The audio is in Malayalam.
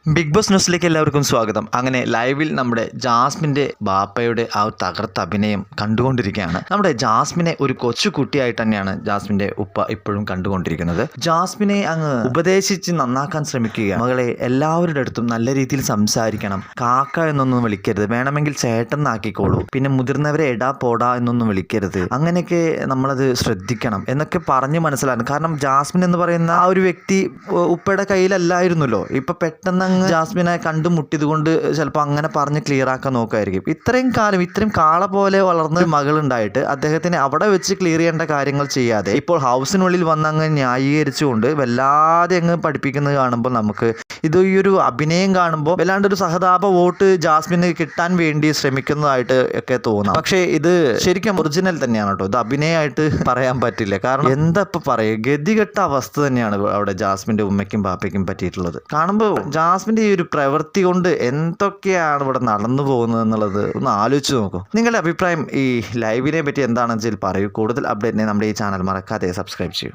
ബിഗ് ബോസ് ന്യൂസിലേക്ക് എല്ലാവർക്കും സ്വാഗതം. അങ്ങനെ ലൈവിൽ നമ്മുടെ ജാസ്മിൻ്റെ ബാപ്പയുടെ ആ തകർത്ത അഭിനയം കണ്ടുകൊണ്ടിരിക്കുകയാണ്. നമ്മുടെ ജാസ്മിനെ ഒരു കൊച്ചു കുട്ടിയായിട്ട് തന്നെയാണ് ജാസ്മിൻ്റെ ഉപ്പ ഇപ്പോഴും കണ്ടുകൊണ്ടിരിക്കുന്നത്. ജാസ്മിനെ അങ്ങ് ഉപദേശിച്ച് നന്നാക്കാൻ ശ്രമിക്കുക. മകളെ എല്ലാവരുടെ അടുത്തും നല്ല രീതിയിൽ സംസാരിക്കണം, കാക്ക എന്നൊന്നും വിളിക്കരുത്, വേണമെങ്കിൽ ചേട്ടനാക്കിക്കോളൂ, പിന്നെ മുതിർന്നവരെ എടാ പോടാ എന്നൊന്നും വിളിക്കരുത്, അങ്ങനെയൊക്കെ നമ്മളത് ശ്രദ്ധിക്കണം എന്നൊക്കെ പറഞ്ഞ് മനസ്സിലാക്കണം. കാരണം ജാസ്മിൻ എന്ന് പറയുന്ന ആ ഒരു വ്യക്തി ഉപ്പയുടെ കയ്യിലല്ലായിരുന്നല്ലോ. ഇപ്പൊ പെട്ടെന്ന് ജാസ്മിനെ കണ്ടുമുട്ടിയത് കൊണ്ട് ചിലപ്പോൾ അങ്ങനെ പറഞ്ഞ് ക്ലിയർ ആക്കാൻ നോക്കുമായിരിക്കും. ഇത്രയും കാലം ഇത്രയും കാള പോലെ വളർന്ന മകളുണ്ടായിട്ട് അദ്ദേഹത്തിന് അവിടെ വെച്ച് ക്ലിയർ ചെയ്യേണ്ട കാര്യങ്ങൾ ചെയ്യാതെ ഇപ്പോൾ ഹൗസിനുള്ളിൽ വന്ന് അങ്ങ് ന്യായീകരിച്ചുകൊണ്ട് വല്ലാതെ അങ്ങ് പഠിപ്പിക്കുന്നത് കാണുമ്പോൾ നമുക്ക് ഇത് ഈ ഒരു അഭിനയം കാണുമ്പോൾ വല്ലാണ്ടൊരു സഹതാപ വോട്ട് ജാസ്മിന് കിട്ടാൻ വേണ്ടി ശ്രമിക്കുന്നതായിട്ട് ഒക്കെ തോന്നാം. പക്ഷേ ഇത് ശരിക്കും ഒറിജിനൽ തന്നെയാണ് കേട്ടോ. ഇത് അഭിനയമായിട്ട് പറയാൻ പറ്റില്ല. കാരണം എന്താ ഇപ്പം പറയുക, ഗതികെട്ട അവസ്ഥ തന്നെയാണ് അവിടെ ജാസ്മിൻ്റെ ഉമ്മയ്ക്കും ബാപ്പയ്ക്കും പറ്റിയിട്ടുള്ളത്. കാണുമ്പോൾ ജാസ്മിൻ്റെ ഈ ഒരു പ്രവൃത്തി കൊണ്ട് എന്തൊക്കെയാണ് ഇവിടെ നടന്നു പോകുന്നത് എന്നുള്ളത് ഒന്ന് ആലോചിച്ച് നോക്കും. നിങ്ങളുടെ അഭിപ്രായം ഈ ലൈവിനെ പറ്റി എന്താണെന്ന് വെച്ചാൽ പറയൂ. കൂടുതൽ അപ്ഡേറ്റിനെ നമ്മുടെ ഈ ചാനൽ മറക്കാതെ സബ്സ്ക്രൈബ് ചെയ്യൂ.